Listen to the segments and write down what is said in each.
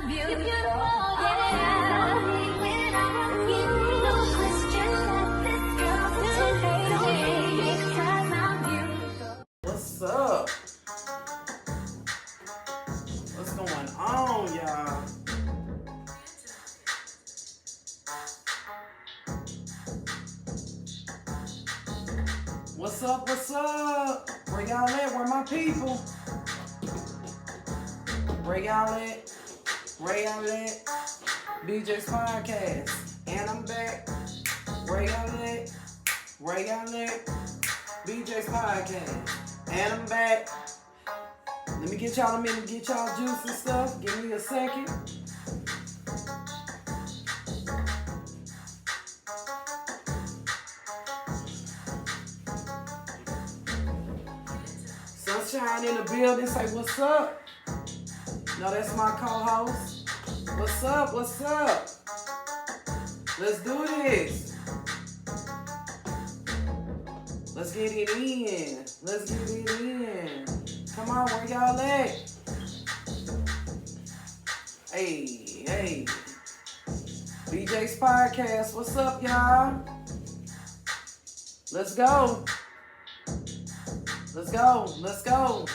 What's up? What's going on, y'all? What's up? What's up? Where y'all at? Where my people? Where y'all at? Where y'all at? BJ's Podcast. And I'm back. Where y'all at? Where y'all at? BJ's Podcast. And I'm back. Let me get y'all a minute, get y'all juice and stuff. Give me a second. Sunshine in the building. Say what's up. No, that's my co-host. What's up? What's up? Let's do this. Let's get it in. Let's get it in. Come on, where y'all at? Hey, hey. BJ's Podcast. What's up, y'all? Let's go. Let's go. Let's go.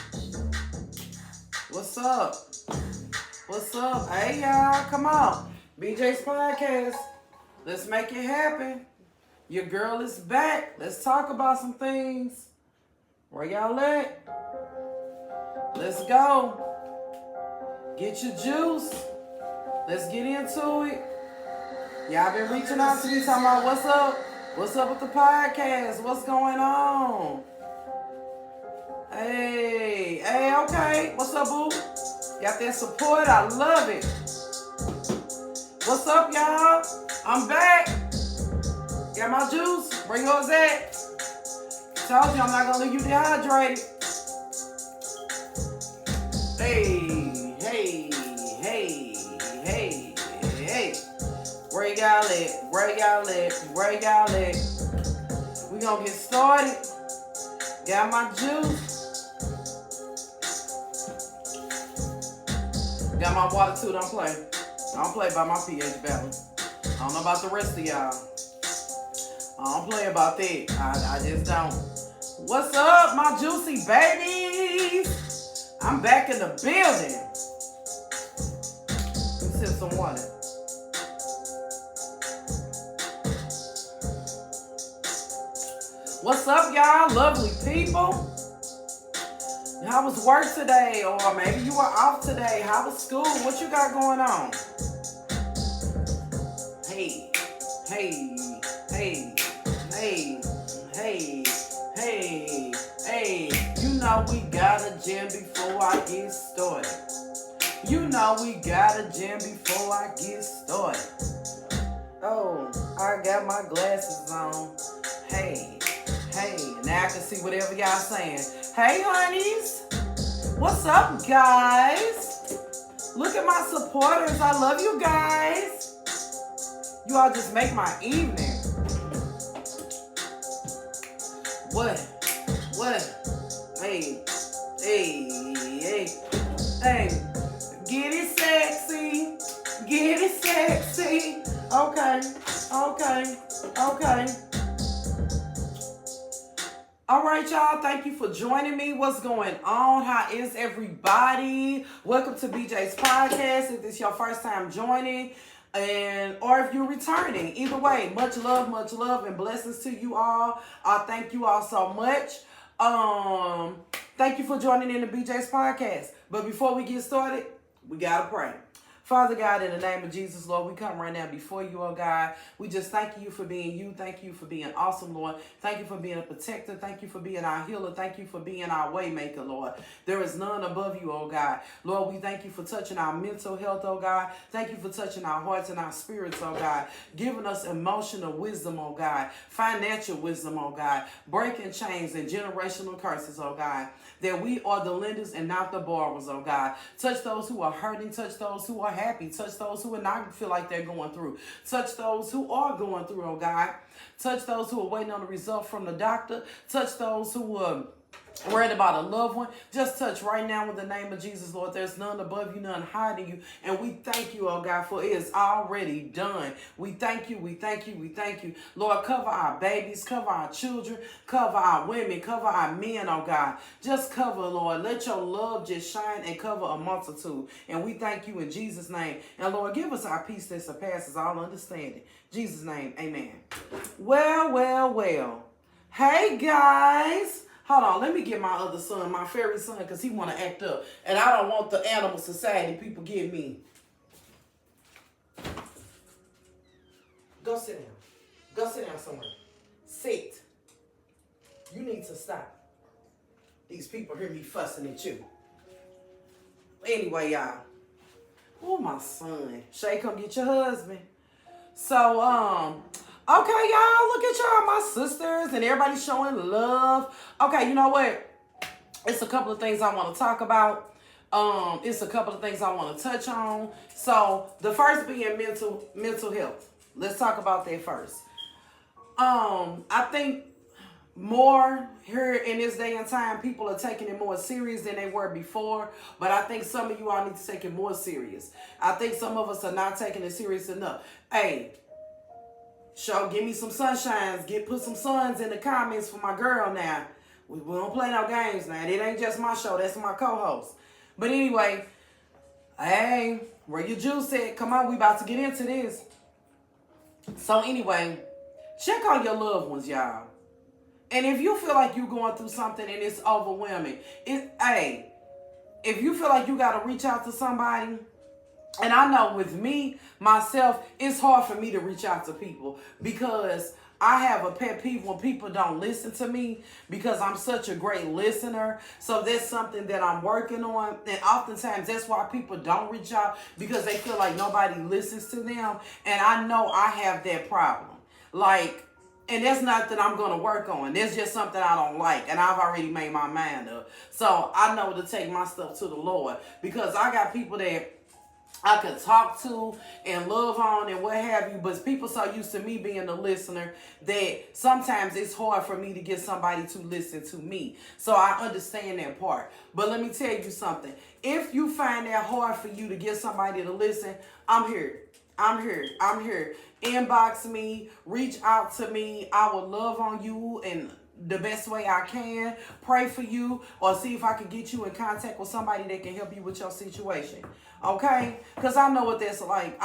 What's up? What's up? Hey, y'all. Come on. BJ's Podcast. Let's make it happen. Your girl is back. Let's talk about some things. Where y'all at? Let's go. Get your juice. Let's get into it. Y'all been reaching out to me talking about what's up? What's up with the podcast? What's going on? Hey, hey, okay. What's up, boo? Got that support. I love it. What's up, y'all? I'm back. Got my juice. Where yours at? Told you I'm not gonna leave you dehydrated. Hey, hey, hey, hey, hey. Where y'all at? Where y'all at? Where y'all at? We gonna get started. Got my juice. Got my water too. Don't play. I don't play by my pH balance. I don't know about the rest of y'all. I don't play about that. I just don't. What's up, my juicy babies? I'm back in the building. Let me sip some water. What's up, y'all? Lovely people. How was work today? Or maybe you were off today. How was school? What you got going on? Hey, hey, hey, hey, hey, hey, hey. You know we got a gym before I get started. You know we got a gym before I get started. Oh, I got my glasses on. Hey, hey. Now I can see whatever y'all saying. Hey, honeys. What's up, guys? Look at my supporters. I love you guys. You all just make my evening. What? What? Hey, hey, hey, hey. Get it sexy. Get it sexy. Okay, okay, okay. All right, y'all. Thank you for joining me. What's going on? How is everybody? Welcome to BJ's Podcast. If this is your first time joining, or if you're returning, either way, much love, and blessings to you all. Thank you all so much. Thank you for joining in the BJ's Podcast. But before we get started, we gotta pray. Father God, in the name of Jesus, Lord, we come right now before you, oh God. We just thank you for being you. Thank you for being awesome, Lord. Thank you for being a protector. Thank you for being our healer. Thank you for being our way maker, Lord. There is none above you, oh God. Lord, we thank you for touching our mental health, oh God. Thank you for touching our hearts and our spirits, oh God. Giving us emotional wisdom, oh God. Financial wisdom, oh God. Breaking chains and generational curses, oh God. That we are the lenders and not the borrowers, oh God. Touch those who are hurting. Touch those who are happy. Touch those who are not feel like they're going through. Touch those who are going through, oh God. Touch those who are waiting on the result from the doctor. Touch those who are worried about a loved one, just touch right now in the name of Jesus, Lord. There's none above you, none hiding you. And we thank you, oh God, for it is already done. We thank you, we thank you, we thank you. Lord, cover our babies, cover our children, cover our women, cover our men, oh God. Just cover, Lord. Let your love just shine and cover a multitude. And we thank you in Jesus' name. And Lord, give us our peace that surpasses all understanding. In Jesus' name, amen. Well, well, well. Hey, guys. Hold on, let me get my other son, my fairy son, because he want to act up. And I don't want the animal society people give me. Go sit down. Go sit down somewhere. Sit. You need to stop. These people hear me fussing at you. Anyway, y'all. Oh, my son. Shay, come get your husband. So, okay, y'all, look at y'all, my sisters, and everybody showing love. Okay, you know what? It's a couple of things I want to talk about. It's a couple of things I want to touch on. So, the first being mental health. Let's talk about that first. I think more here in this day and time, people are taking it more serious than they were before. But I think some of you all need to take it more serious. I think some of us are not taking it serious enough. Hey, show, give me some sunshines. Put some suns in the comments for my girl now. We don't play no games now. It ain't just my show. That's my co-host. But anyway, hey, where your juice at? Come on, we about to get into this. So anyway, check on your loved ones, y'all. And if you feel like you're going through something and it's overwhelming, if you feel like you got to reach out to somebody, and I know with me, myself, it's hard for me to reach out to people because I have a pet peeve when people don't listen to me because I'm such a great listener. So that's something that I'm working on. And oftentimes that's why people don't reach out because they feel like nobody listens to them. And I know I have that problem. And that's not that I'm going to work on. That's just something I don't like. And I've already made my mind up. So I know to take my stuff to the Lord because I got people that I could talk to and love on and what have you. But people so used to me being a listener that sometimes it's hard for me to get somebody to listen to me. So I understand that part. But let me tell you something. If you find that hard for you to get somebody to listen, I'm here. I'm here. Inbox me. Reach out to me. I will love on you in the best way I can. Pray for you or see if I can get you in contact with somebody that can help you with your situation. Okay? Because I know what that's like.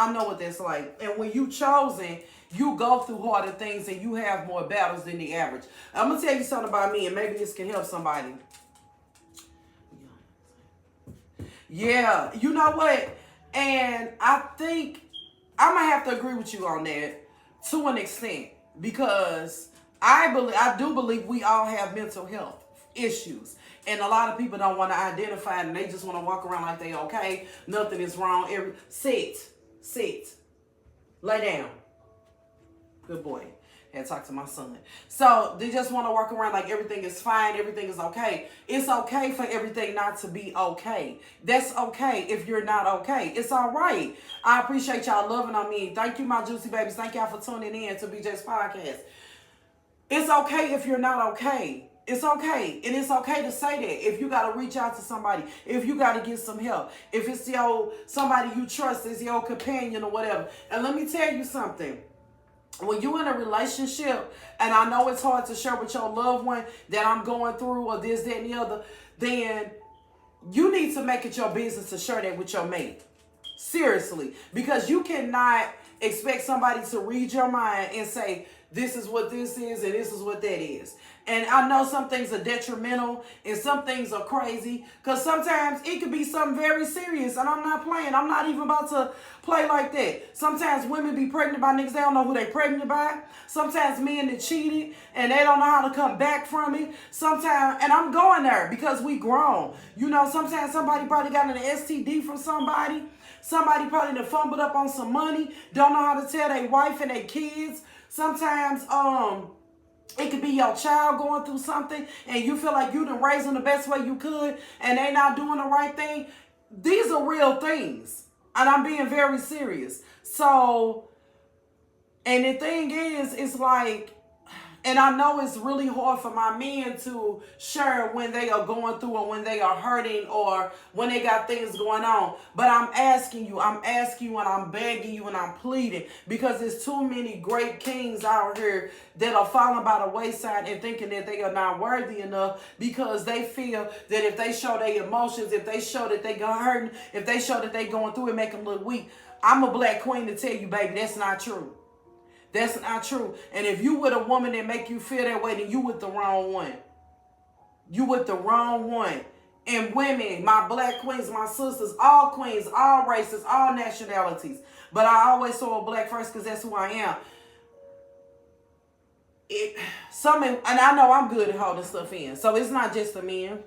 And when you chosen, you go through harder things and you have more battles than the average. I'm going to tell you something about me and maybe this can help somebody. Yeah. You know what? And I think I might have to agree with you on that to an extent because I do believe we all have mental health issues. And a lot of people don't want to identify it and they just want to walk around like they okay. Nothing is wrong. Sit. Lay down. Good boy. Had to talk to my son. So they just want to walk around like everything is fine. Everything is okay. It's okay for everything not to be okay. That's okay if you're not okay. It's all right. I appreciate y'all loving on me. Thank you, my juicy babies. Thank y'all for tuning in to BJ's podcast. It's okay if you're not okay. It's okay. And it's okay to say that. If you got to reach out to somebody. If you got to get some help. If it's somebody you trust is your companion or whatever. And let me tell you something. When you're in a relationship, and I know it's hard to share with your loved one that I'm going through or this, that, and the other, then you need to make it your business to share that with your mate. Seriously. Because you cannot expect somebody to read your mind and say, this is what this is and this is what that is. And I know some things are detrimental and some things are crazy because sometimes it could be something very serious and I'm not playing. I'm not even about to play like that. Sometimes women be pregnant by niggas. They don't know who they pregnant by. Sometimes men that cheated and they don't know how to come back from it. Sometimes, and I'm going there because we grown. You know, sometimes somebody probably got an STD from somebody. Somebody probably done fumbled up on some money. Don't know how to tell their wife and their kids. Sometimes, it could be your child going through something and you feel like you done raised them the best way you could and they not doing the right thing. These are real things. And I'm being very serious. So, and the thing is, it's like, And I know it's really hard for my men to share when they are going through or when they are hurting or when they got things going on. But I'm asking you and I'm begging you and I'm pleading, because there's too many great kings out here that are falling by the wayside and thinking that they are not worthy enough, because they feel that if they show their emotions, if they show that they got hurting, if they show that they going through it, make them look weak. I'm a black queen to tell you, baby, that's not true. That's not true. And if you with a woman that make you feel that way, then you with the wrong one. You with the wrong one. And women, my black queens, my sisters, all queens, all races, all nationalities. But I always saw a black first because that's who I am. And I know I'm good at holding stuff in. So it's not just the men.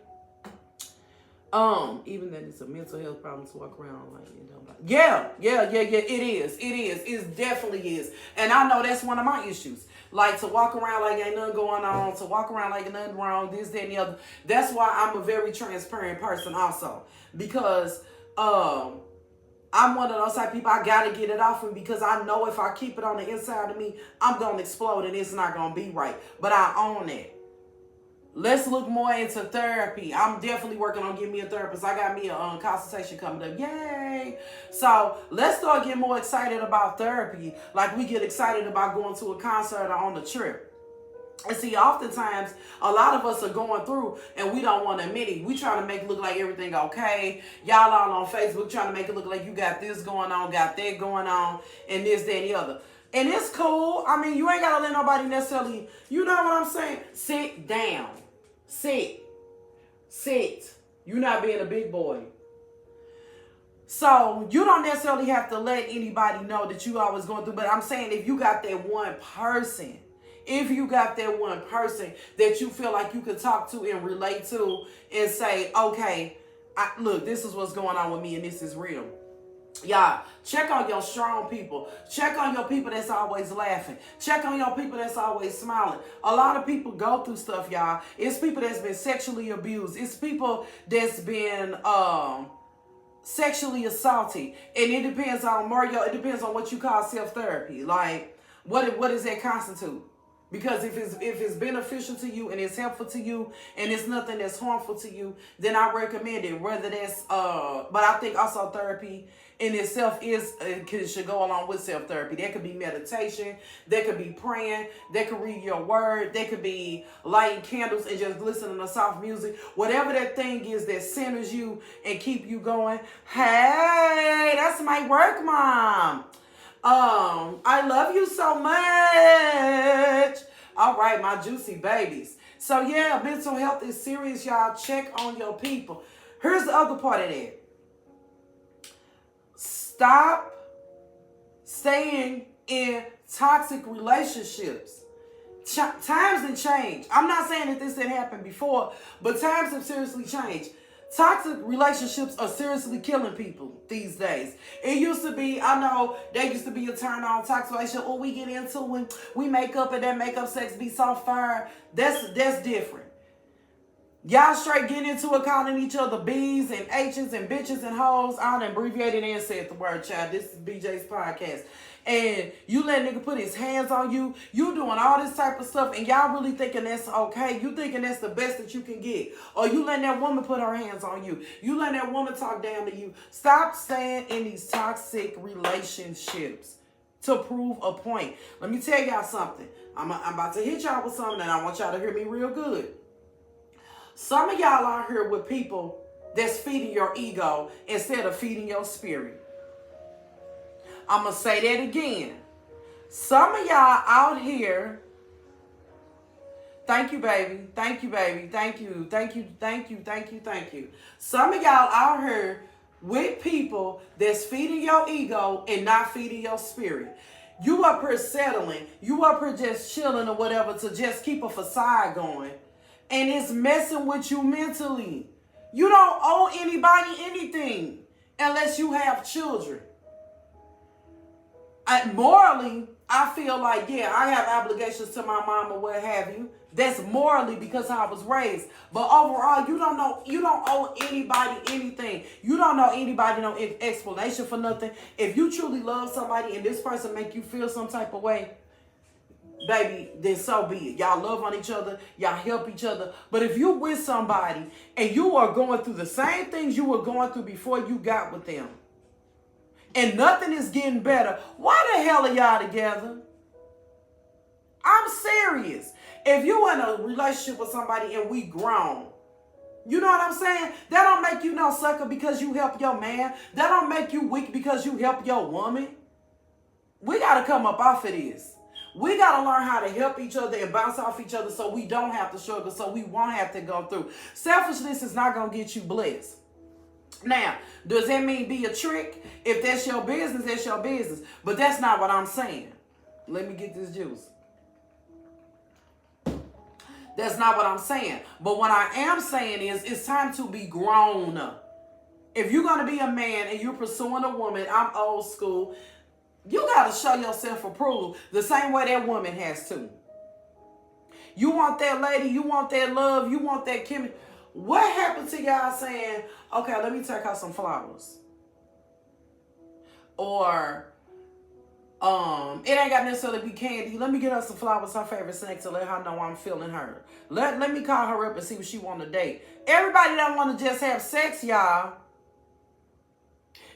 Even that it's a mental health problem to walk around like, you know. Yeah. It is. It definitely is. And I know that's one of my issues. Like, to walk around like ain't nothing going on, to walk around like nothing wrong, this, that, and the other. That's why I'm a very transparent person also. Because I'm one of those type of people, I gotta get it off me, because I know if I keep it on the inside of me, I'm gonna explode and it's not gonna be right. But I own it. Let's look more into therapy. I'm definitely working on getting me a therapist. I got me a consultation coming up. Yay! So let's start getting more excited about therapy, like we get excited about going to a concert or on a trip. And see, oftentimes, a lot of us are going through and we don't want to admit it. We trying to make it look like everything okay. Y'all all on Facebook trying to make it look like you got this going on, got that going on, and this, that, and the other. And it's cool. I mean, you ain't got to let nobody necessarily, you know what I'm saying? Sit down. Sit. You're not being a big boy. So you don't necessarily have to let anybody know that you always going through. But I'm saying, if you got that one person, that you feel like you could talk to and relate to and say, okay, look, this is what's going on with me and this is real. Y'all, check on your strong people. Check on your people that's always laughing. Check on your people that's always smiling. A lot of people go through stuff, y'all. It's people that's been sexually abused. It's people that's been sexually assaulted. And it depends on Mario. It depends on what you call self-therapy. Like, what does that constitute? Because if it's beneficial to you and it's helpful to you and it's nothing that's harmful to you, then I recommend it. Whether that's but I think also therapy in itself should go along with self-therapy. That could be meditation, that could be praying, that could read your word, that could be lighting candles and just listening to soft music. Whatever that thing is that centers you and keep you going. Hey, that's my work, Mom. I love you so much. All right, my juicy babies. So yeah, mental health is serious, y'all. Check on your people. Here's the other part of that. Stop staying in toxic relationships. Times have changed. I'm not saying that this didn't happen before, but times have seriously changed. Toxic relationships are seriously killing people these days. It used to be, I know, there used to be a turn on toxic relationship. Oh, we get into when we make up and that makeup sex be so fire. That's different. Y'all straight getting into it, calling each other B's and H's and bitches and hoes. I done abbreviated and said the word, child. This is BJ's podcast. And you let nigga put his hands on you. You doing all this type of stuff. And y'all really thinking that's okay. You thinking that's the best that you can get. Or you letting that woman put her hands on you. You letting that woman talk down to you. Stop staying in these toxic relationships to prove a point. Let me tell y'all something. I'm about to hit y'all with something and I want y'all to hear me real good. Some of y'all out here with people that's feeding your ego instead of feeding your spirit. I'm going to say that again. Some of y'all out here, thank you, baby. Thank you, baby. Thank you. Some of y'all out here with people that's feeding your ego and not feeding your spirit. You up here settling. You up here just chilling or whatever to just keep a facade going. And it's messing with you mentally. You don't owe anybody anything unless you have children. Morally, I feel like, yeah, I have obligations to my mom or what have you. That's morally because I was raised. But overall, you don't owe anybody anything. You don't owe anybody no explanation for nothing. If you truly love somebody and this person make you feel some type of way, baby, then so be it. Y'all love on each other. Y'all help each other. But if you with somebody and you are going through the same things you were going through before you got with them, and nothing is getting better, why the hell are y'all together? I'm serious. If you in a relationship with somebody and we grown, you know what I'm saying? That don't make you no sucker because you help your man. That don't make you weak because you help your woman. We got to come up off of this. We got to learn how to help each other and bounce off each other so we don't have to struggle, so we won't have to go through. Selfishness is not going to get you blessed. Now, does that mean be a trick? If that's your business, that's your business. But that's not what I'm saying. Let me get this juice. That's not what I'm saying. But what I am saying is it's time to be grown. If you're going to be a man and you're pursuing a woman, I'm old school, you got to show yourself approval the same way that woman has to. You want that lady, you want that love, you want that chemistry. What happened to y'all saying, okay, let me take her some flowers? Or, it ain't got necessarily be candy. Let me get her some flowers, her favorite snack, to let her know I'm feeling her. Let me call her up and see what she want to date. Everybody don't want to just have sex, y'all.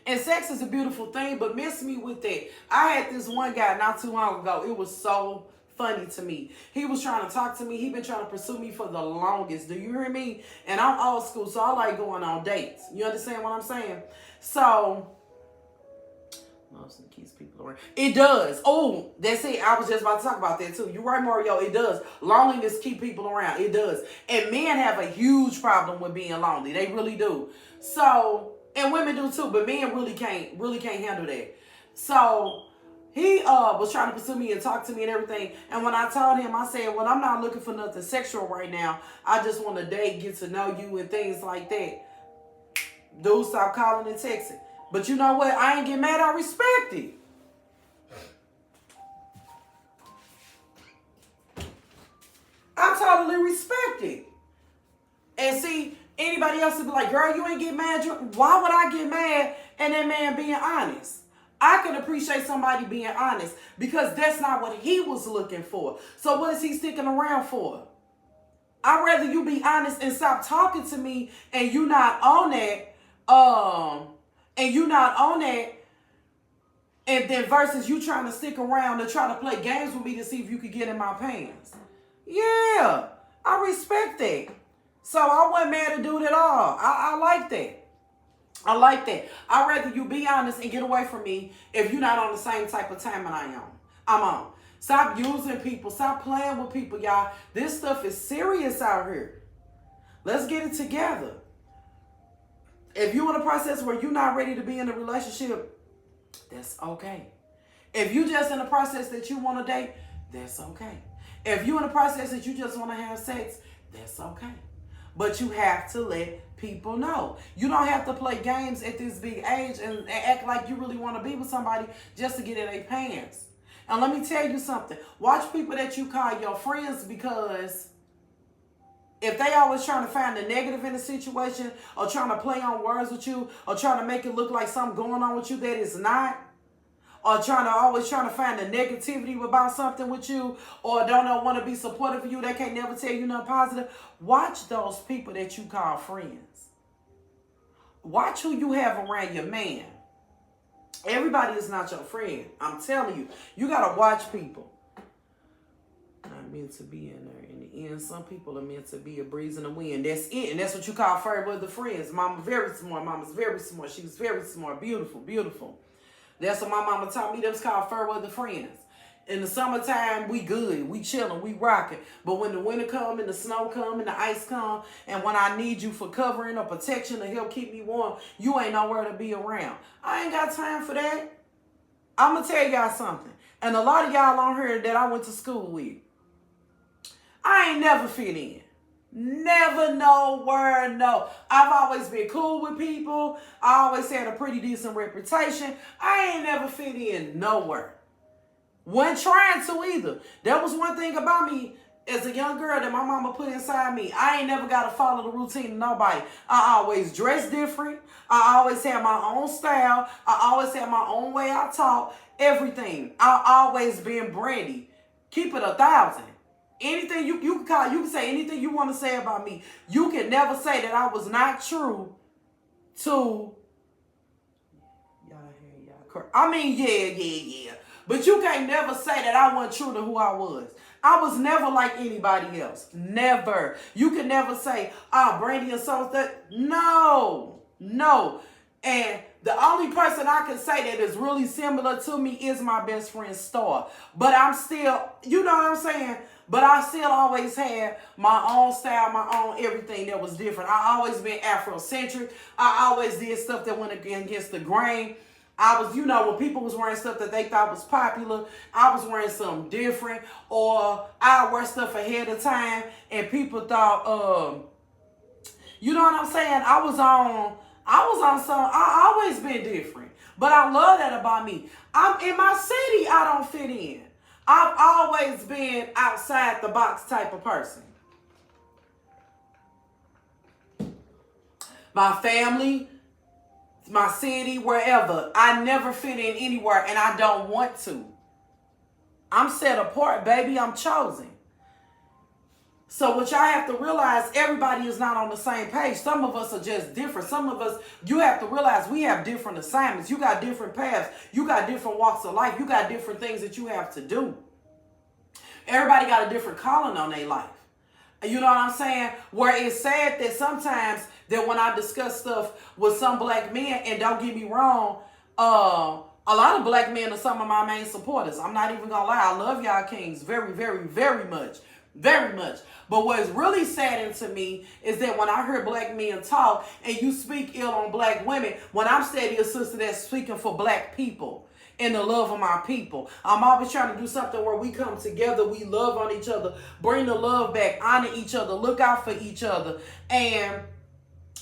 And sex is a beautiful thing, but miss me with that. I had this one guy not too long ago. It was so funny to me. He was trying to talk to me. He been trying to pursue me for the longest. Do you hear me? And I'm old school, so I like going on dates. You understand what I'm saying? So, loves and keeps people around. It does. Oh, that's it. I was just about to talk about that too. You're right, Mario. It does. Loneliness keep people around. It does. And men have a huge problem with being lonely. They really do. So, and women do too, but men really can't handle that. So he was trying to pursue me and talk to me and everything. And when I told him, I said, well, I'm not looking for nothing sexual right now. I just want to date, get to know you and things like that. Dude, stop calling and texting. But you know what? I ain't get mad. I respect it. I totally respect it. And see, anybody else would be like, girl, you ain't get mad. Why would I get mad and that man being honest? I can appreciate somebody being honest because that's not what he was looking for. So what is he sticking around for? I'd rather you be honest and stop talking to me and you not on that, and then versus you trying to stick around and try to play games with me to see if you could get in my pants. Yeah, I respect that. So I wasn't mad at dude at all. I like that. I like that. I'd rather you be honest and get away from me if you're not on the same type of time that I'm on. Stop using people. Stop playing with people, y'all. This stuff is serious out here. Let's get it together. If you're in a process where you're not ready to be in a relationship, that's okay. If you just in a process that you want to date, that's okay. If you're in a process that you just want to have sex, that's okay. But you have to let people know. You don't have to play games at this big age and act like you really want to be with somebody just to get in their pants. And let me tell you something. Watch people that you call your friends, because if they always trying to find the negative in the situation or trying to play on words with you or trying to make it look like something going on with you that is not, or always trying to find the negativity about something with you, or don't want to be supportive of you, they can't never tell you nothing positive. Watch those people that you call friends. Watch who you have around your man. Everybody is not your friend. I'm telling you. You got to watch people. Not meant to be in there. In the end, some people are meant to be a breeze in the wind. That's it. And that's what you call fair weather friends. Mama very smart. Mama's very smart. She was very smart. Beautiful, beautiful. That's what my mama taught me. Them's called fair weather friends. In the summertime, we good. We chilling. We rocking. But when the winter come and the snow come and the ice come, and when I need you for covering or protection to help keep me warm, you ain't nowhere to be around. I ain't got time for that. I'm going to tell y'all something. And a lot of y'all on here that I went to school with, I ain't never fit in. Never, nowhere, no. I've always been cool with people. I always had a pretty decent reputation. I ain't never fit in nowhere. Wasn't trying to either. That was one thing about me as a young girl that my mama put inside me. I ain't never got to follow the routine of nobody. I always dress different. I always had my own style. I always had my own way I talk. Everything. I always been Brandy. Keep it 1,000. Anything you can say anything you want to say about me. You can never say that I was not true to I mean, yeah. But you can't never say that I wasn't true to who I was. I was never like anybody else. Never. You can never say, oh, Brandy and so that. No. And the only person I can say that is really similar to me is my best friend Star. But I'm still, you know what I'm saying? But I still always had my own style, my own everything that was different. I always been Afrocentric. I always did stuff that went against the grain. I was, when people was wearing stuff that they thought was popular, I was wearing something different. Or I wear stuff ahead of time and people thought, you know what I'm saying? I was on some, I always been different. But I love that about me. I'm in my city, I don't fit in. I've always been outside the box type of person. My family, my city, wherever. I never fit in anywhere and I don't want to. I'm set apart, baby. I'm chosen. So what y'all have to realize, everybody is not on the same page. Some of us are just different. Some of us, you have to realize we have different assignments. You got different paths. You got different walks of life. You got different things that you have to do. Everybody got a different calling on their life. You know what I'm saying? Where it's sad that sometimes that when I discuss stuff with some black men, and don't get me wrong, a lot of black men are some of my main supporters. I'm not even gonna lie. I love y'all kings very, very, very much. Very much. But what is really saddening to me is that when I hear black men talk and you speak ill on black women, when I'm steady a sister that's speaking for black people and the love of my people, I'm always trying to do something where we come together, we love on each other, bring the love back, honor each other, look out for each other, and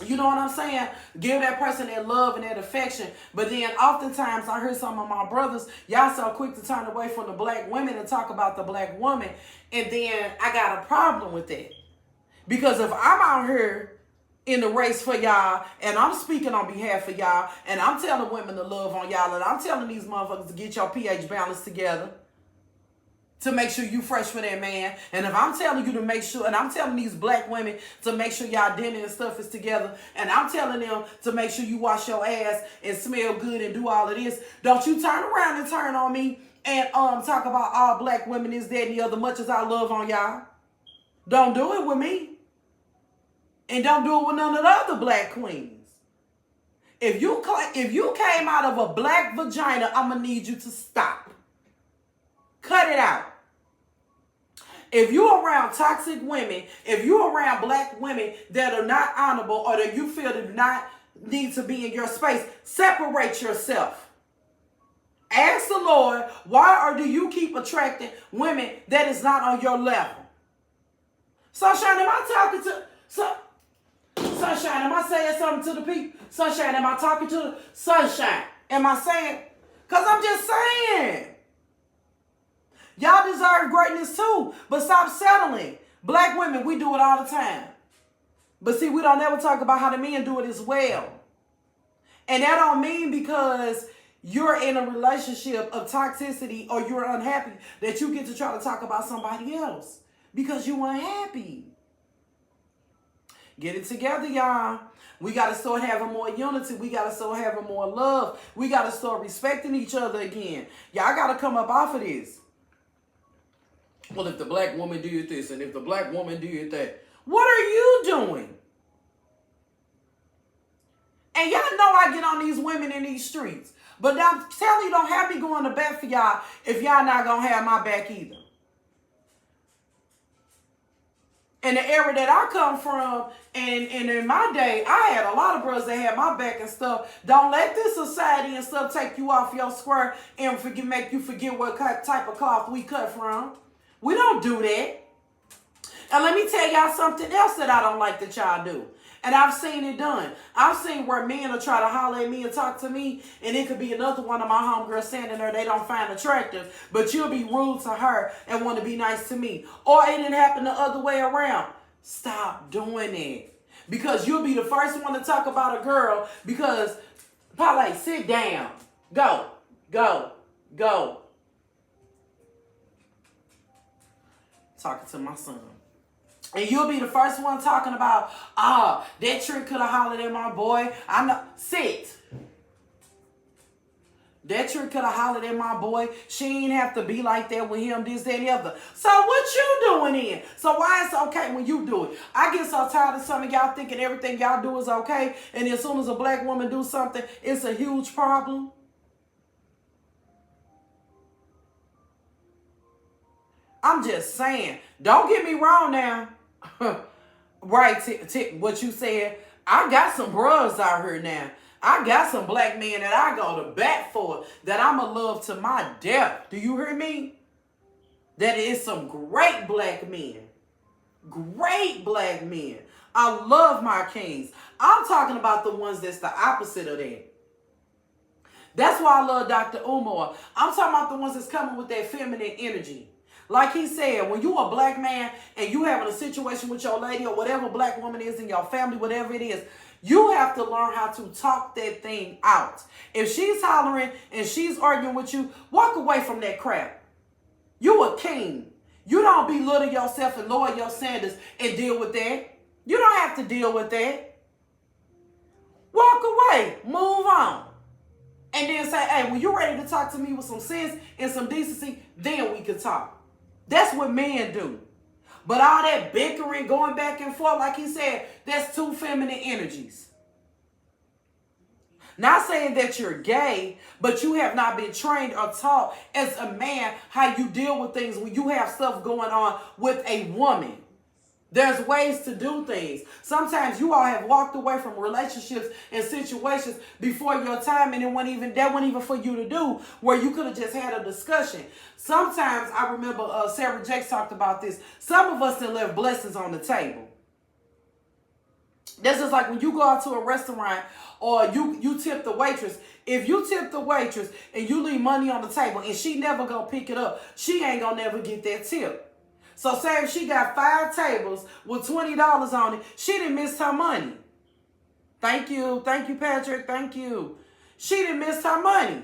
you know what I'm saying? Give that person that love and that affection. But then oftentimes I hear some of my brothers, y'all so quick to turn away from the black women and talk about the black woman. And then I got a problem with that. Because if I'm out here in the race for y'all and I'm speaking on behalf of y'all and I'm telling women to love on y'all and I'm telling these motherfuckers to get your pH balance together, to make sure you fresh for that man. And if I'm telling you to make sure, and I'm telling these black women to make sure y'all dinner and stuff is together, and I'm telling them to make sure you wash your ass and smell good and do all of this, don't you turn around and turn on me and talk about all black women is that and the other, much as I love on y'all. Don't do it with me. And don't do it with none of the other black queens. If you came out of a black vagina, I'm going to need you to stop. Cut it out. If you're around toxic women, if you're around black women that are not honorable or that you feel do not need to be in your space, separate yourself. Ask the Lord, why or do you keep attracting women that is not on your level? Sunshine, am I talking to... Sunshine, am I saying something to the people? Sunshine, am I talking to the... Sunshine, am I saying... Because I'm just saying... Y'all deserve greatness too, but stop settling. Black women, we do it all the time. But see, we don't ever talk about how the men do it as well. And that don't mean because you're in a relationship of toxicity or you're unhappy that you get to try to talk about somebody else because you're unhappy. Get it together, y'all. We got to start having more unity. We got to start having more love. We got to start respecting each other again. Y'all got to come up off of this. Well, if the black woman did this and if the black woman did that, what are you doing? And y'all know I get on these women in these streets. But I'm telling you, don't have me going to bat for y'all if y'all not going to have my back either. In the area that I come from, and in my day, I had a lot of brothers that had my back and stuff. Don't let this society and stuff take you off your square and make you forget what type of cloth we cut from. We don't do that. And let me tell y'all something else that I don't like that y'all do. And I've seen it done. I've seen where men will try to holler at me and talk to me, and it could be another one of my homegirls standing there they don't find attractive, but you'll be rude to her and want to be nice to me. Or it didn't happen the other way around. Stop doing it. Because you'll be the first one to talk about a girl because, Pale, sit down. Go. talking to my son. And you'll be the first one talking about, that trick could have hollered at my boy. I know. Sit. That trick could have hollered at my boy. She ain't have to be like that with him, this, that, and the other. So what you doing then? So why it's okay when you do it? I get so tired of some of y'all thinking everything y'all do is okay. And as soon as a black woman do something, it's a huge problem. I'm just saying. Don't get me wrong now. Right, what you said. I got some bros out here now. I got some black men that I go to bat for, that I'ma love to my death. Do you hear me? That is some great black men. Great black men. I love my kings. I'm talking about the ones that's the opposite of that. That's why I love Dr. Umar. I'm talking about the ones that's coming with that feminine energy. Like he said, when you a black man and you having a situation with your lady or whatever black woman is in your family, whatever it is, you have to learn how to talk that thing out. If she's hollering and she's arguing with you, walk away from that crap. You a king. You don't belittle yourself and lower your standards and deal with that. You don't have to deal with that. Walk away. Move on. And then say, hey, when you're ready to talk to me with some sense and some decency, then we can talk. That's what men do. But all that bickering, going back and forth, like he said, that's two feminine energies. Not saying that you're gay, but you have not been trained or taught as a man how you deal with things when you have stuff going on with a woman. There's ways to do things. Sometimes you all have walked away from relationships and situations before your time, and that wasn't even for you to do, where you could have just had a discussion. Sometimes, I remember Sarah Jakes talked about this, some of us have left blessings on the table. That's just like when you go out to a restaurant or you tip the waitress. If you tip the waitress and you leave money on the table and she never go pick it up, she ain't gonna never get that tip. So say if she got 5 tables with $20 on it, she didn't miss her money. Thank you, Patrick, thank you. She didn't miss her money.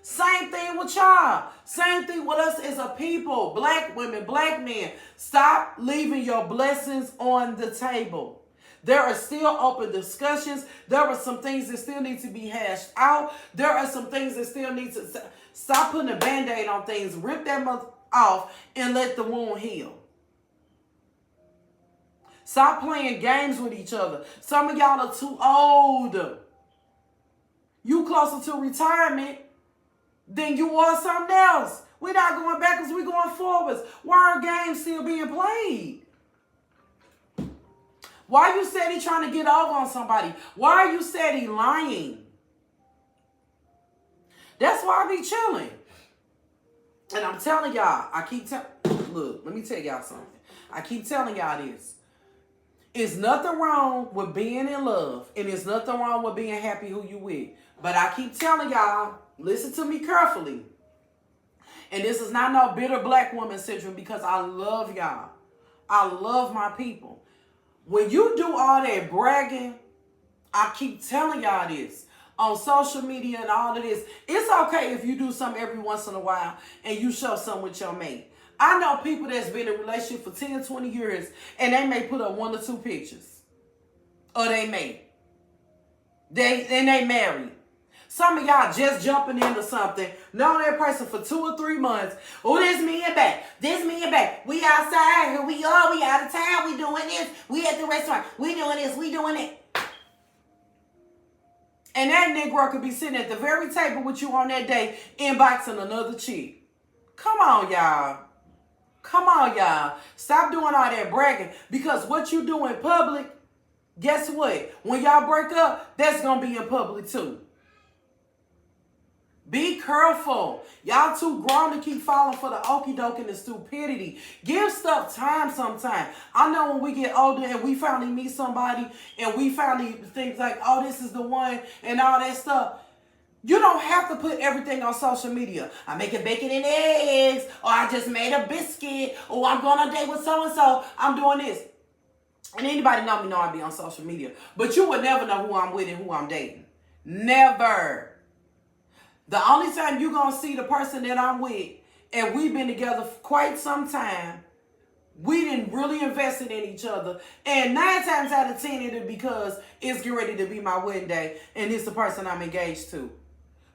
Same thing with y'all. Same thing with us as a people, black women, black men. Stop leaving your blessings on the table. There are still open discussions. There are some things that still need to be hashed out. There are some things that still need to stop putting a Band-Aid on things. Rip that mother off and let the wound heal. Stop playing games with each other. Some of y'all are too old. You closer to retirement than you are something else. We're not going backwards, we're going forwards. Why are games still being played? Why are you steady trying to get over on somebody? Why are you steady lying? That's why I be chilling. And I'm telling y'all, look, let me tell y'all something. I keep telling y'all this. It's nothing wrong with being in love, and there's nothing wrong with being happy who you with. But I keep telling y'all, listen to me carefully. And this is not no bitter black woman syndrome, because I love y'all. I love my people. When you do all that bragging, I keep telling y'all this. On social media and all of this, it's okay if you do something every once in a while and you show something with your mate. I know people that's been in a relationship for 10, 20 years and they may put up 1 or 2 pictures. Or they may. They married. Some of y'all just jumping into something, knowing that person for 2 or 3 months. Oh, this me and back. This me and back. We outside. Here we are. We out of town. We doing this. We at the restaurant. We doing this. We doing it. And that Negro could be sitting at the very table with you on that day, inboxing another chick. Come on, y'all. Come on, y'all. Stop doing all that bragging. Because what you do in public, guess what? When y'all break up, that's going to be in public too. Be careful. Y'all too grown to keep falling for the okie doke and the stupidity. Give stuff time sometime. I know when we get older and we finally meet somebody and we finally think like, oh, this is the one and all that stuff. You don't have to put everything on social media. I'm making bacon and eggs, or I just made a biscuit, or I'm going on a date with so-and-so. I'm doing this. And anybody know me know I be on social media. But you would never know who I'm with and who I'm dating. Never. The only time you're going to see the person that I'm with, and we've been together for quite some time, We didn't really invest in each other. And 9 times out of 10, it'll because it's getting ready to be my wedding day and it's the person I'm engaged to.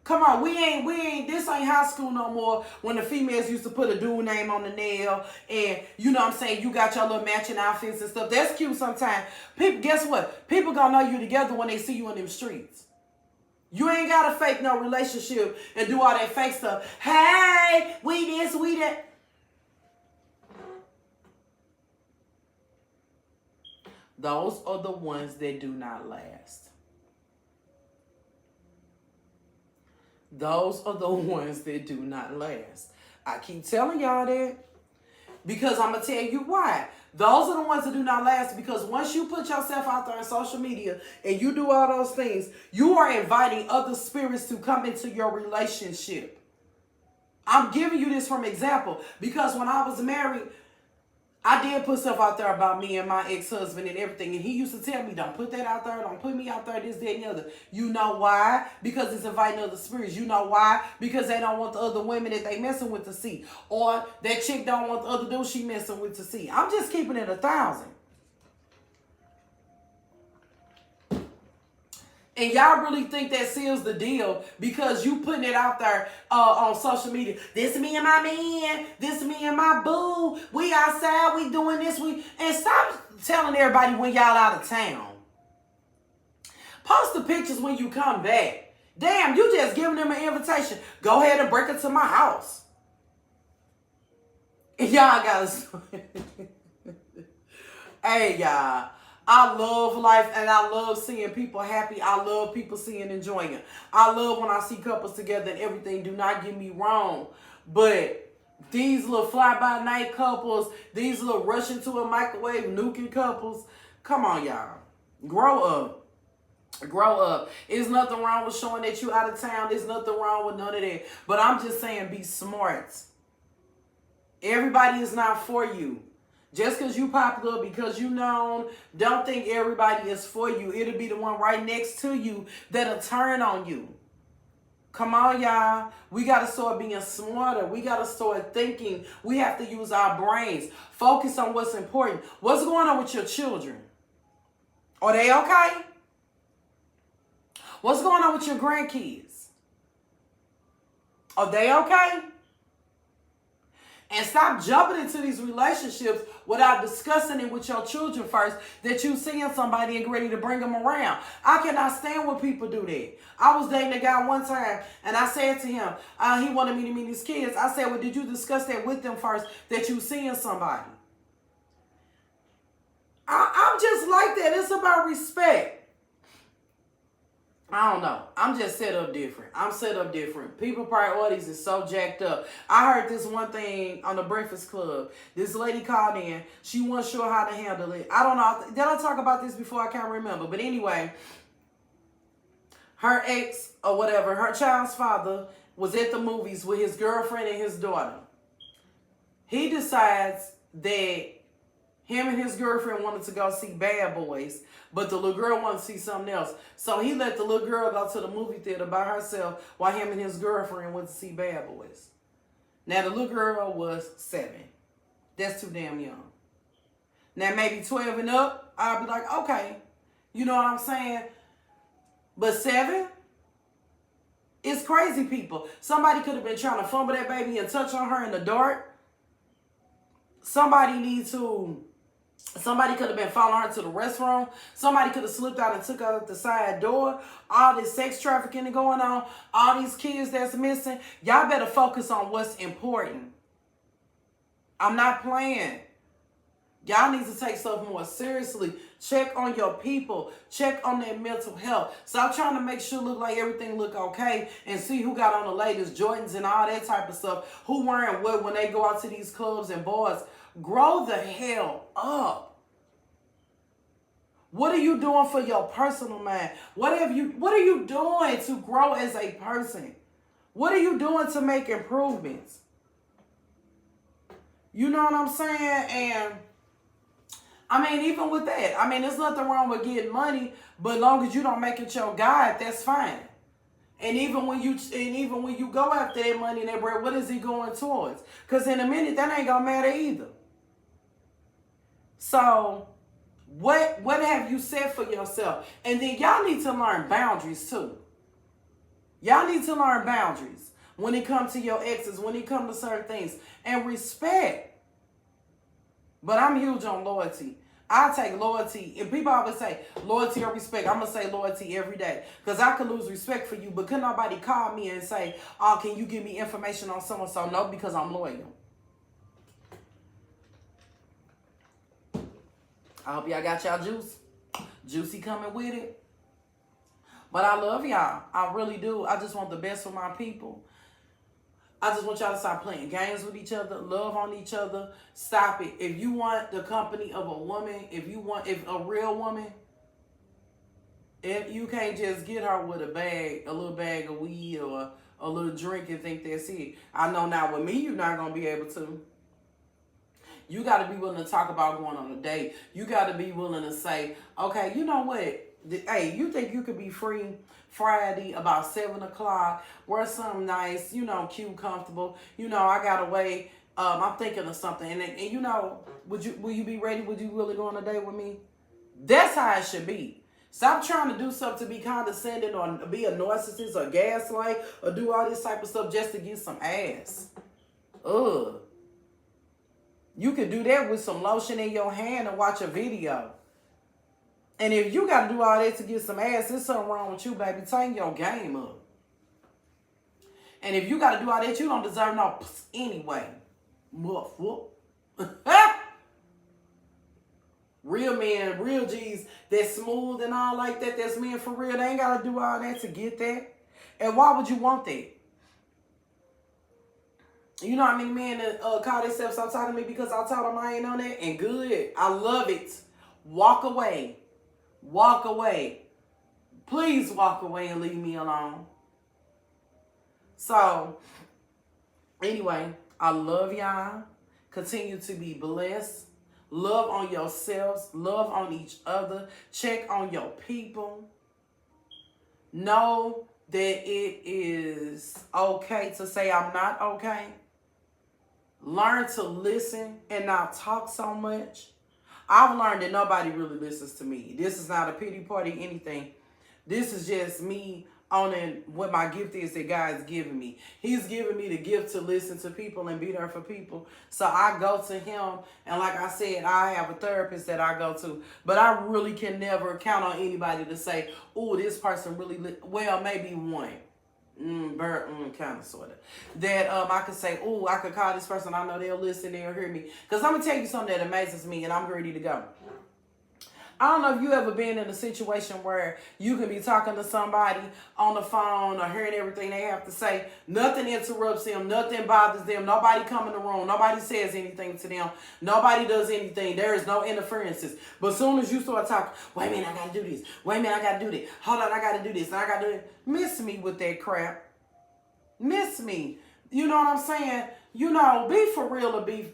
Come on, this ain't high school no more when the females used to put a dude name on the nail and, you know what I'm saying, you got your little matching outfits and stuff. That's cute sometimes. People, guess what? People gonna know you together when they see you in them streets. You ain't gotta fake no relationship and do all that fake stuff. Hey, we this, we that. Those are the ones that do not last. Those are the ones that do not last. I keep telling y'all that because I'm going to tell you why. Those are the ones that do not last because once you put yourself out there on social media and you do all those things, you are inviting other spirits to come into your relationship. I'm giving you this from example because when I was married, I did put stuff out there about me and my ex-husband and everything. And he used to tell me, don't put that out there. Don't put me out there, this, that, and the other. You know why? Because it's inviting other spirits. You know why? Because they don't want the other women that they messing with to see. Or that chick don't want the other dude she messing with to see. I'm just keeping it 1,000. And y'all really think that seals the deal because you putting it out there on social media. This me and my man. This me and my boo. We outside. We doing this. And stop telling everybody when y'all out of town. Post the pictures when you come back. Damn, you just giving them an invitation. Go ahead and break into my house. And y'all gotta... Hey, y'all. I love life and I love seeing people happy. I love people seeing enjoying it. I love when I see couples together and everything. Do not get me wrong. But these little fly-by-night couples, these little rush into a microwave nuking couples, come on, y'all. Grow up. Grow up. There's nothing wrong with showing that you out of town. There's nothing wrong with none of that. But I'm just saying be smart. Everybody is not for you. Just because you popular, because you known, don't think everybody is for you. It'll be the one right next to you that'll turn on you. Come on, y'all. We got to start being smarter. We got to start thinking. We have to use our brains. Focus on what's important. What's going on with your children? Are they okay? What's going on with your grandkids? Are they okay? And stop jumping into these relationships without discussing it with your children first, that you seeing somebody and ready to bring them around. I cannot stand when people do that. I was dating a guy one time, and I said to him, he wanted me to meet his kids. I said, well, did you discuss that with them first, that you seeing somebody? I'm just like that. It's about respect. I don't know. I'm just set up different. I'm set up different. People priorities is so jacked up. I heard this one thing on the Breakfast Club. This lady called in. She wasn't sure how to handle it. I don't know. Did I talk about this before? I can't remember. But anyway, her ex or whatever, her child's father was at the movies with his girlfriend and his daughter. He decides that him and his girlfriend wanted to go see Bad Boys, but the little girl wanted to see something else. So he let the little girl go to the movie theater by herself while him and his girlfriend went to see Bad Boys. Now, the little girl was 7. That's too damn young. Now, maybe 12 and up, I'll be like, okay. You know what I'm saying? But 7? It's crazy, people. Somebody could have been trying to fumble that baby and touch on her in the dark. Somebody could have been following her to the restroom. Somebody could have slipped out and took her out the side door. All this sex trafficking going on. All these kids that's missing. Y'all better focus on what's important. I'm not playing. Y'all need to take stuff more seriously. Check on your people. Check on their mental health. Stop trying to make sure look like everything look okay and see who got on the latest Jordans and all that type of stuff. Who wearing what when they go out to these clubs and bars. Grow the hell up. What are you doing for your personal mind? What are you doing to grow as a person? What are you doing to make improvements? You know what I'm saying? And I mean, even with that, I mean, there's nothing wrong with getting money, but as long as you don't make it your God, that's fine. And even when you go after that money and that bread, what is he going towards? Because in a minute, that ain't gonna matter either. So what have you set for yourself? And then y'all need to learn boundaries too. Y'all need to learn boundaries when it comes to your exes, when it comes to certain things. And respect. But I'm huge on loyalty. I take loyalty. And people always say loyalty or respect. I'm going to say loyalty every day. Because I could lose respect for you. But could nobody call me and say, oh, can you give me information on so-and-so? No, because I'm loyal. I hope y'all got y'all juice. Juicy coming with it. But I love y'all. I really do. I just want the best for my people. I just want y'all to stop playing games with each other. Love on each other. Stop it. If you want the company of a woman, if a real woman, if you can't just get her with a little bag of weed or a little drink and think that's it. I know now with me, you're not going to be able to. You got to be willing to talk about going on a date. You got to be willing to say, okay, you know what? Hey, you think you could be free Friday about 7 o'clock? Wear something nice, cute, comfortable. I got away. I'm thinking of something. And you know, will you be ready? Would you really go on a date with me? That's how it should be. Stop trying to do something to be condescending or be a narcissist or gaslight or do all this type of stuff just to get some ass. Ugh. You could do that with some lotion in your hand and watch a video. And if you got to do all that to get some ass, there's something wrong with you, baby. Tighten your game up. And if you got to do all that, you don't deserve no anyway. Woof, woof. Real men, real G's, that's smooth and all like that, that's men for real. They ain't got to do all that to get that. And why would you want that? You know how many men call themselves stop talking to me because I told them I ain't on that? And good. I love it. Walk away. Walk away. Please walk away and leave me alone. So, anyway, I love y'all. Continue to be blessed. Love on yourselves. Love on each other. Check on your people. Know that it is okay to say I'm not okay. Learn to listen and not talk so much. I've learned that nobody really listens to me. This is not a pity party, anything. This is just me owning what my gift is that God's given me. He's given me the gift to listen to people and be there for people. So I go to him. And like I said, I have a therapist that I go to. But I really can never count on anybody to say, oh, this person really, well, maybe one. Kind of, sort of. That I could say, oh, I could call this person. I know they'll listen, they'll hear me. Because I'm going to tell you something that amazes me and I'm ready to go. I don't know if you ever been in a situation where you can be talking to somebody on the phone or hearing everything they have to say. Nothing interrupts them. Nothing bothers them. Nobody come in the room. Nobody says anything to them. Nobody does anything. There is no interferences. But as soon as you start talking, wait a minute, I got to do this. Wait a minute, I got to do this. Hold on, I got to do this. And I got to do it. Miss me with that crap. Miss me. You know what I'm saying? Be for real or be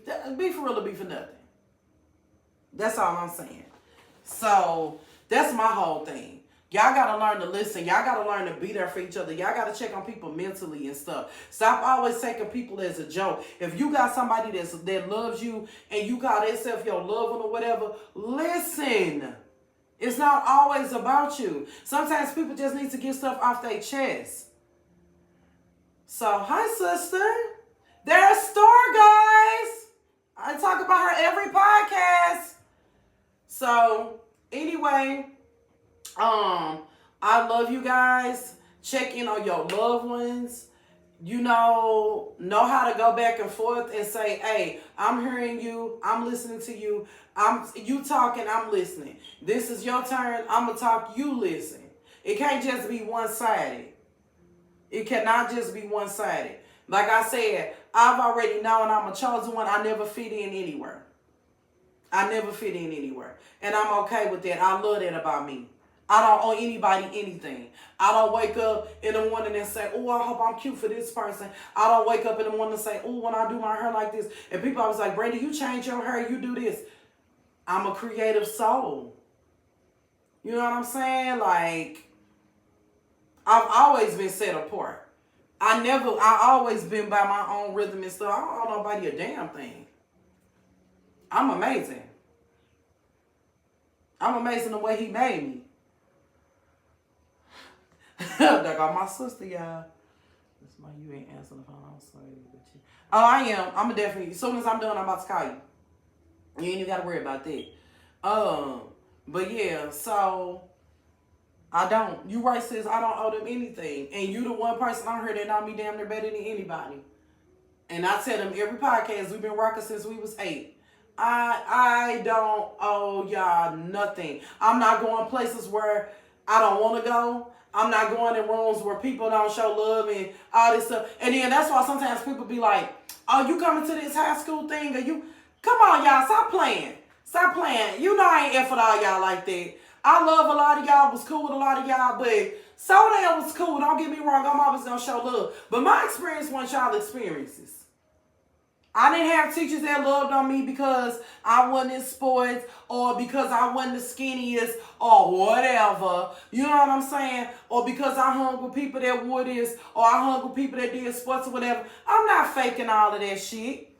for nothing. That's all I'm saying. So that's my whole thing. Y'all got to learn to listen. Y'all got to learn to be there for each other. Y'all got to check on people mentally and stuff. Stop always taking people as a joke. If you got somebody that loves you and you call themselves your loved one or whatever, listen. It's not always about you. Sometimes people just need to get stuff off their chest. So, hi, sister. There's Star, guys. I talk about her every podcast. So, anyway, I love you guys. Check in on your loved ones. Know how to go back and forth and say, hey, I'm hearing you. I'm listening to you. You talking, I'm listening. This is your turn. I'm going to talk, you listen. It can't just be one-sided. It cannot just be one-sided. Like I said, I've already known I'm a chosen one. I never fit in anywhere. And I'm okay with that. I love that about me. I don't owe anybody anything. I don't wake up in the morning and say, oh, I hope I'm cute for this person. I don't wake up in the morning and say, oh, when I do my hair like this. And people always like, Brandy, you change your hair, you do this. I'm a creative soul. You know what I'm saying? Like, I've always been set apart. I always been by my own rhythm and stuff. I don't owe nobody a damn thing. I'm amazing. I'm amazing the way he made me. That got my sister, y'all. That's why you ain't answering the phone. I'm sorry. Oh, I am. I'm definitely. As soon as I'm done, I'm about to call you. You ain't even got to worry about that. But yeah, so I don't. You right, sis. I don't owe them anything. And you the one person on here that know me damn near better than anybody. And I tell them every podcast, we've been rocking since we was 8. I don't owe y'all nothing. I'm not going places where I don't want to go. I'm not going in rooms where people don't show love and all this stuff. And then that's why sometimes people be like, oh, you coming to this high school thing? Or you, come on, y'all, stop playing. Stop playing. You know I ain't effing all y'all like that. I love a lot of y'all, was cool with a lot of y'all, but so damn was cool. Don't get me wrong, I'm always going to show love. But my experience wasn't y'all experiences. I didn't have teachers that loved on me because I wasn't in sports or because I wasn't the skinniest or whatever. You know what I'm saying? Or because I hung with people that wore this or I hung with people that did sports or whatever. I'm not faking all of that shit.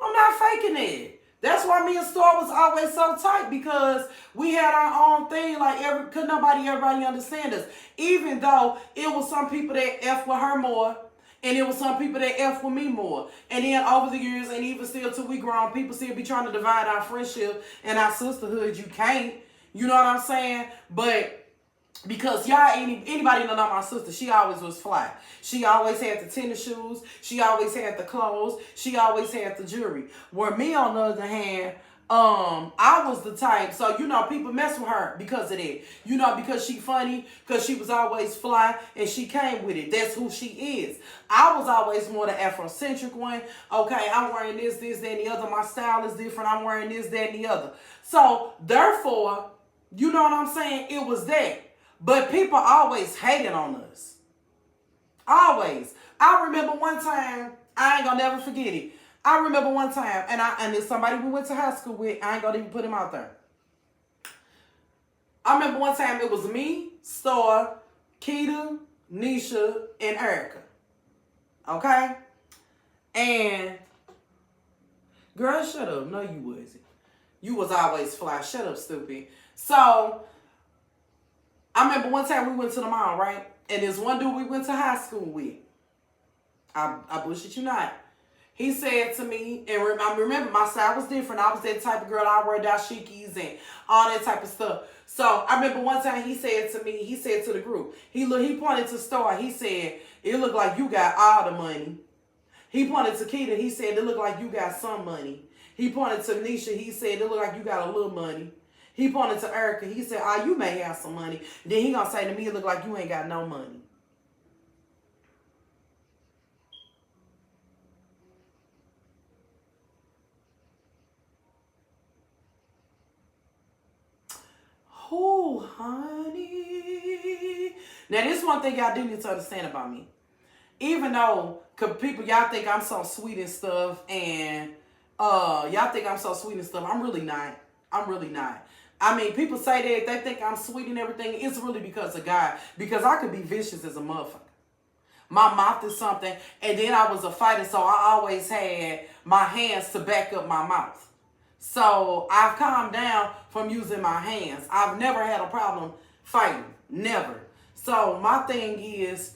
I'm not faking it. That's why me and Star was always so tight, because we had our own thing. Like, could everybody understand us. Even though it was some people that F with her more, and it was some people that F with me more. And then over the years, and even still till we grown, people still be trying to divide our friendship and our sisterhood. You can't. You know what I'm saying? But because y'all, anybody that know my sister, she always was fly. She always had the tennis shoes. She always had the clothes. She always had the jewelry. Where me, on the other hand, I was the type, so, you know, people mess with her because of that. You know, because she funny, because she was always fly, and she came with it. That's who she is. I was always more the Afrocentric one. Okay, I'm wearing this, that, and the other. My style is different. I'm wearing this, that, and the other. So, therefore, you know what I'm saying? It was that. But people always hated on us. Always. I remember one time, I ain't gonna never forget it. I remember one time, and it's somebody we went to high school with. I ain't gonna even put him out there. I remember one time it was me, Star, Keita, Nisha, and Erica. Okay? And, girl, shut up. No, you wasn't. You was always fly. Shut up, stupid. So, I remember one time we went to the mall, right? And there's one dude we went to high school with. I bullshit you not. He said to me, and I remember my style was different. I was that type of girl. I wear dashikis and all that type of stuff. So I remember one time he said to me, he said to the group, he pointed to Star. He said, it looked like you got all the money. He pointed to Keita. He said, it looked like you got some money. He pointed to Nisha. He said, it looked like you got a little money. He pointed to Erica. He said, oh, you may have some money. Then he gonna say to me, it look like you ain't got no money. Oh, honey. Now, this one thing y'all do need to understand about me. Even though people, y'all think I'm so sweet and stuff, and y'all think I'm so sweet and stuff, I'm really not. I'm really not. I mean, people say that they think I'm sweet and everything. It's really because of God. Because I could be vicious as a motherfucker. My mouth is something. And then I was a fighter, so I always had my hands to back up my mouth. So I've calmed down from using my hands. I've never had a problem fighting. Never. So my thing is,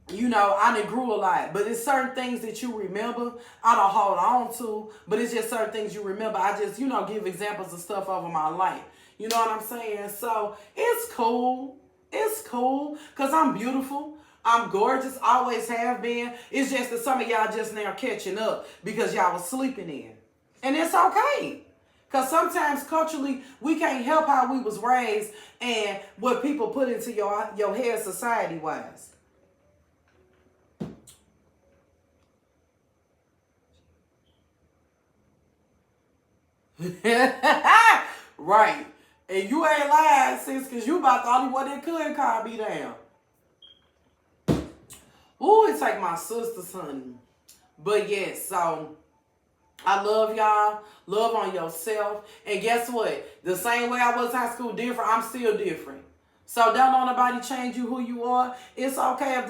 you know, I done grew a lot. But it's certain things that you remember, I don't hold on to. But it's just certain things you remember. I just, you know, give examples of stuff over my life. You know what I'm saying? So it's cool. It's cool. Because I'm beautiful. I'm gorgeous. Always have been. It's just that some of y'all just now catching up because y'all was sleeping in. And it's okay. Because sometimes culturally, we can't help how we was raised and what people put into your head society-wise. Right. And you ain't lying, sis, because you about the only one that could calm me down. Ooh, it's like my sister's honey. But yes, so I love y'all. Love on yourself. And guess what? The same way I was in high school different, I'm still different. So don't let nobody change you who you are. It's okay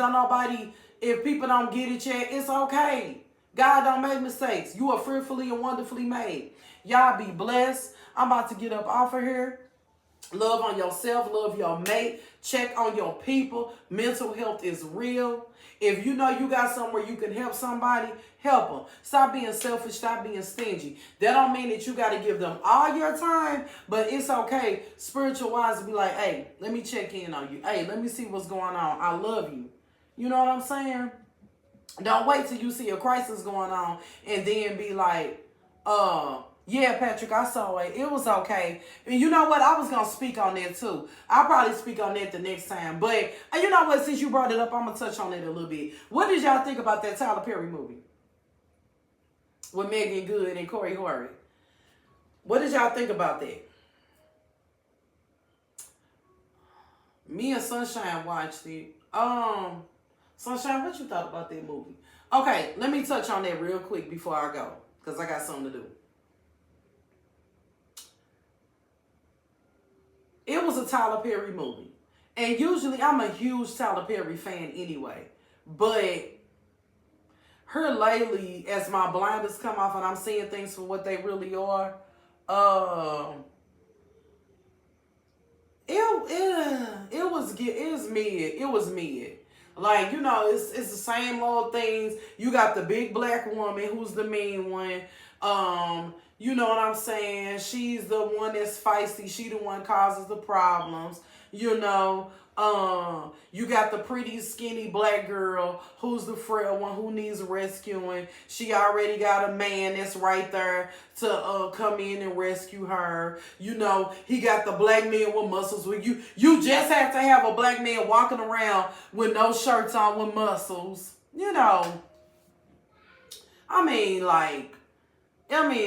if people don't get it yet, it's okay. God don't make mistakes. You are fearfully and wonderfully made. Y'all be blessed. I'm about to get up off of here. Love on yourself, love your mate, check on your people. Mental health is real. If you know you got somewhere you can help somebody, help them. Stop being selfish, stop being stingy. That don't mean that you got to give them all your time, but it's okay, spiritual wise, to be like, hey, let me check in on you. Hey, let me see what's going on. I love you. You know what I'm saying? Don't wait till you see a crisis going on and then be like, yeah, Patrick, I saw it. It was okay. And you know what? I was going to speak on that too. I'll probably speak on that the next time. But you know what? Since you brought it up, I'm going to touch on it a little bit. What did y'all think about that Tyler Perry movie? With Megan Good and Corey Horry. What did y'all think about that? Me and Sunshine watched it. Sunshine, what you thought about that movie? Okay, let me touch on that real quick before I go. Because I got something to do. It was a Tyler Perry movie. And usually I'm a huge Tyler Perry fan anyway. But her lately, as my blinders come off and I'm seeing things for what they really are, it was mid. It was mid. Like, you know, it's the same old things. You got the big black woman who's the mean one. You know what I'm saying? She's the one that's feisty. She the one causes the problems. You know, you got the pretty skinny black girl who's the frail one who needs rescuing. She already got a man that's right there to come in and rescue her. You know, he got the black man with muscles. With you just have to have a black man walking around with no shirts on with muscles. You know, I mean,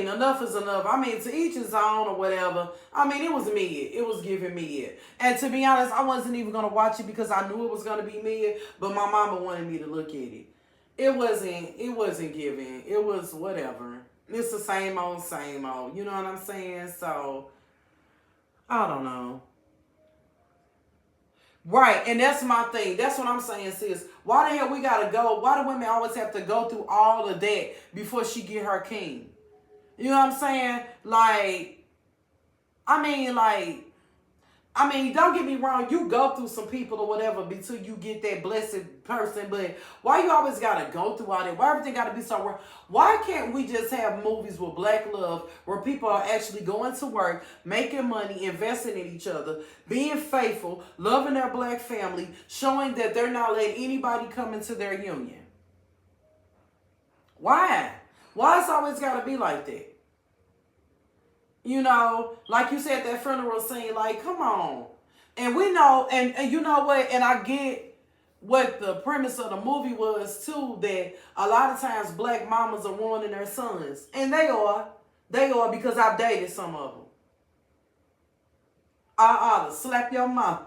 enough is enough. I mean, to each his own or whatever. I mean, it was mid. It was giving mid. And to be honest, I wasn't even going to watch it because I knew it was going to be mid. But my mama wanted me to look at it. It wasn't giving. It was whatever. It's the same old, same old. You know what I'm saying? So, I don't know. Right, and that's my thing. That's what I'm saying, sis. Why the hell we got to go? Why do women always have to go through all of that before she get her king? You know what I'm saying? I mean, don't get me wrong. You go through some people or whatever until you get that blessed person. But why you always got to go through all that? Why everything got to be so wrong? Why can't we just have movies with black love where people are actually going to work, making money, investing in each other, being faithful, loving their black family, showing that they're not letting anybody come into their union? Why? Why it's always got to be like that? You know, like you said, that funeral scene, like, come on. And we know, and you know what, and I get what the premise of the movie was, too, that a lot of times black mamas are ruining their sons. And they are. They are, because I've dated some of them. I ought to slap your mom.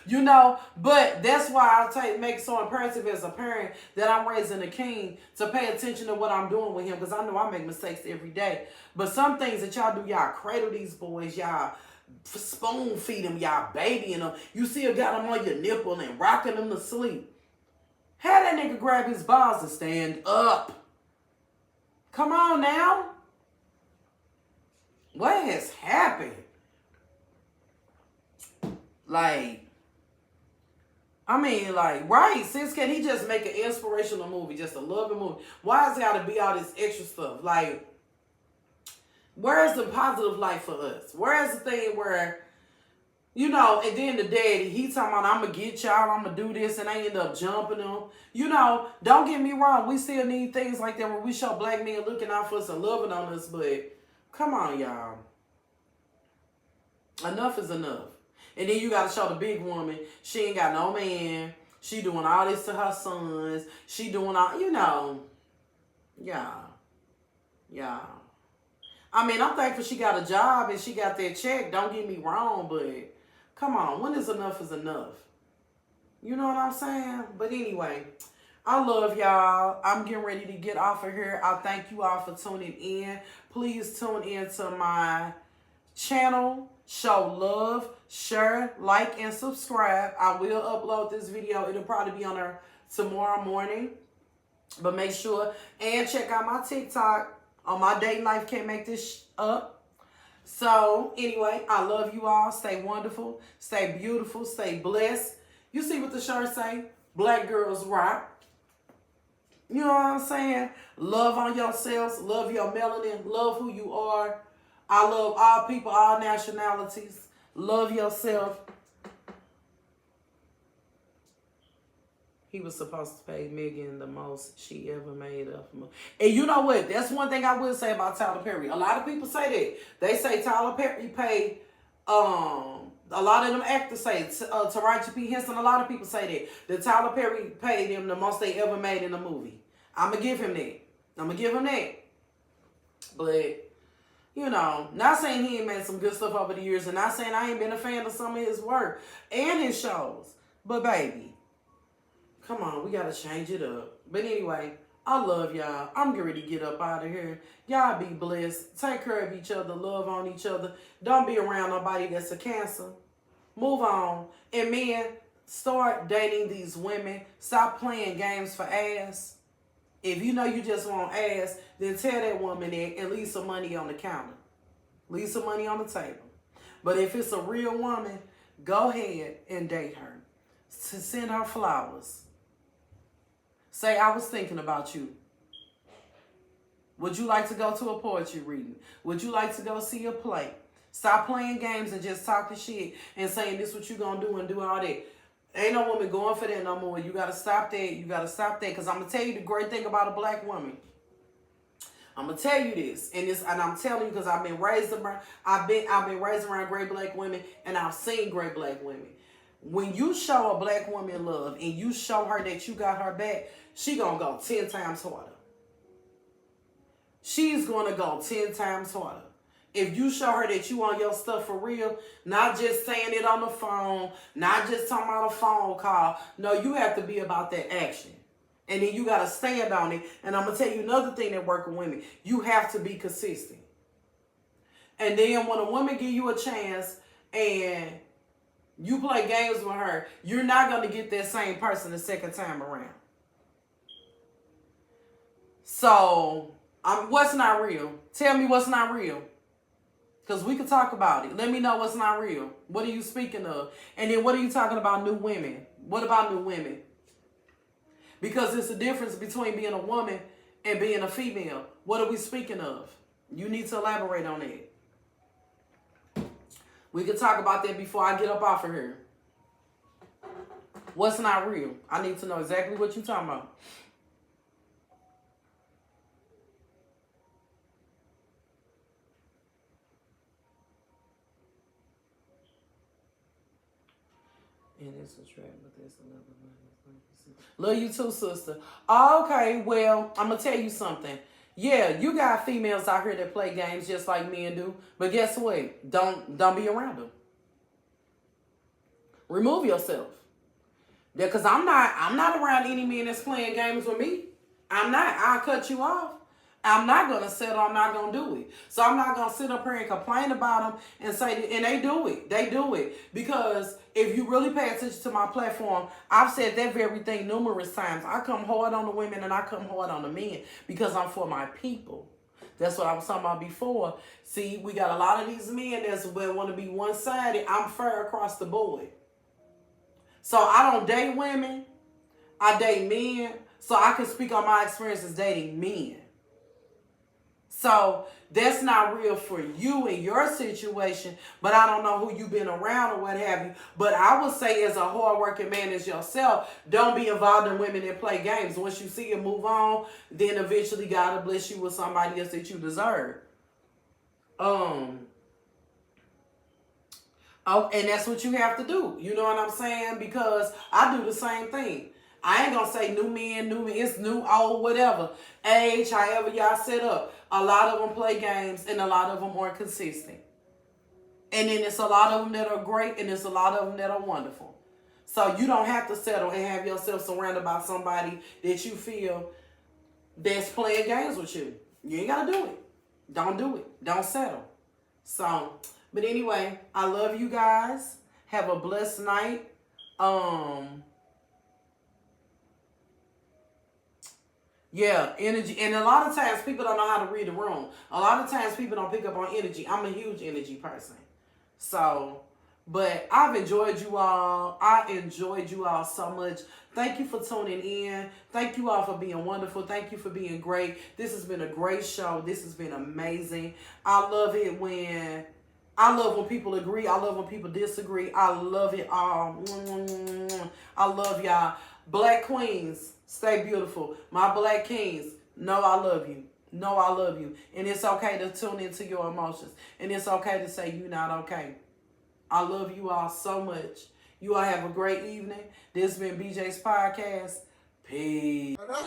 You know, but that's why I make it so imperative as a parent that I'm raising a king to pay attention to what I'm doing with him, because I know I make mistakes every day. But some things that y'all do, y'all cradle these boys, y'all spoon feed them, y'all babying them. You still got them on your nipple and rocking them to sleep. Have that nigga grab his balls and stand up. Come on now. What has happened? Like, I mean, like, right, sis, can he just make an inspirational movie, just a loving movie? Why has it got to be all this extra stuff? Like, where's the positive life for us? Where's the thing where, you know, and then the daddy, he talking about, I'm going to get y'all, I'm going to do this, and I end up jumping them. You know, don't get me wrong, we still need things like that where we show black men looking out for us and loving on us, but come on, y'all. Enough is enough. And then you got to show the big woman, she ain't got no man. She doing all this to her sons. She doing all, you know. Yeah. I mean, I'm thankful she got a job and she got that check. Don't get me wrong, but come on. When is enough enough? You know what I'm saying? But anyway, I love y'all. I'm getting ready to get off of here. I thank you all for tuning in. Please tune in to my channel. Show love, share, like, and subscribe. I will upload this video. It'll probably be on there tomorrow morning. But make sure and check out my TikTok. My dating life can't make this up. So, anyway, I love you all. Stay wonderful. Stay beautiful. Stay blessed. You see what the shirt say? Black girls rock. You know what I'm saying? Love on yourselves. Love your melanin. Love who you are. I love all people, all nationalities. Love yourself. He was supposed to pay Megan the most she ever made of him. And you know what? That's one thing I will say about Tyler Perry. A lot of people say that. They say Tyler Perry paid, a lot of them actors say, Taraji P. Henson, a lot of people say that Tyler Perry paid him the most they ever made in a movie. I'm going to give him that. But, you know, not saying he ain't made some good stuff over the years, and not saying I ain't been a fan of some of his work and his shows. But, baby, come on, we got to change it up. But anyway, I love y'all. I'm getting ready to get up out of here. Y'all be blessed. Take care of each other. Love on each other. Don't be around nobody that's a Cancer. Move on. And men, start dating these women. Stop playing games for ass. If you know you just want ass, then tell that woman that and leave some money on the counter. Leave some money on the table. But if it's a real woman, go ahead and date her. Send her flowers. Say, I was thinking about you. Would you like to go to a poetry reading? Would you like to go see a play? Stop playing games and just talking shit and saying this what you gonna do and do all that. Ain't no woman going for that no more. You got to stop that. You got to stop that. Because I'm going to tell you the great thing about a black woman. I'm going to tell you this. And I'm telling you because I've been raised around, I've been raised around great black women, and I've seen great black women. When you show a black woman love and you show her that you got her back, she going to go 10 times harder. She's going to go 10 times harder. If you show her that you on your stuff for real, not just saying it on the phone, not just talking about a phone call. No, you have to be about that action. And then you got to stand on it. And I'm going to tell you another thing that works with women. You have to be consistent. And then when a woman give you a chance and you play games with her, you're not going to get that same person the second time around. So, what's not real? Tell me what's not real. Because we could talk about it. Let me know what's not real. What are you speaking of? And then what are you talking about new women? What about new women? Because it's a difference between being a woman and being a female. What are we speaking of? You need to elaborate on that. We could talk about that before I get up off of here. What's not real? I need to know exactly what you're talking about. And it's a trap, but there's another one. Love you too, sister. Okay, well, I'm going to tell you something. Yeah, you got females out here that play games just like men do. But guess what? Don't be around them. Remove yourself. Because I'm not around any men that's playing games with me. I'm not. I'll cut you off. I'm not going to settle. I'm not going to do it. So I'm not going to sit up here and complain about them and say, and they do it. They do it. Because if you really pay attention to my platform, I've said that very thing numerous times. I come hard on the women and I come hard on the men because I'm for my people. That's what I was talking about before. See, we got a lot of these men that want to be one-sided. I'm fair across the board. So I don't date women. I date men. So I can speak on my experiences dating men. So that's not real for you in your situation, but I don't know who you've been around or what have you. But I would say as a hard-working man as yourself, don't be involved in women that play games. Once you see it move on, then eventually God will bless you with somebody else that you deserve. Oh, and that's what you have to do. You know what I'm saying? Because I do the same thing. I ain't going to say new men, it's new, old, whatever. Age, however y'all set up. A lot of them play games and a lot of them aren't consistent. And then it's a lot of them that are great and there's a lot of them that are wonderful. So you don't have to settle and have yourself surrounded by somebody that you feel that's playing games with you. You ain't got to do it. Don't do it. Don't settle. So, but anyway, I love you guys. Have a blessed night. Yeah, energy. And a lot of times people don't know how to read the room. A lot of times people don't pick up on energy. I'm a huge energy person. So, but I've enjoyed you all. I enjoyed you all so much. Thank you for tuning in. Thank you all for being wonderful. Thank you for being great. This has been a great show. This has been amazing. I love when people agree. I love when people disagree. I love it all. I love y'all. Black queens, stay beautiful. My black kings, know I love you. Know I love you. And it's okay to tune into your emotions. And it's okay to say you're not okay. I love you all so much. You all have a great evening. This has been BJ's podcast. Peace. Don't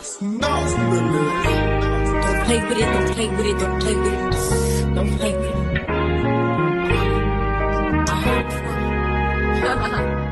play with it, don't play with it, don't play with it. Don't play with it. I hope.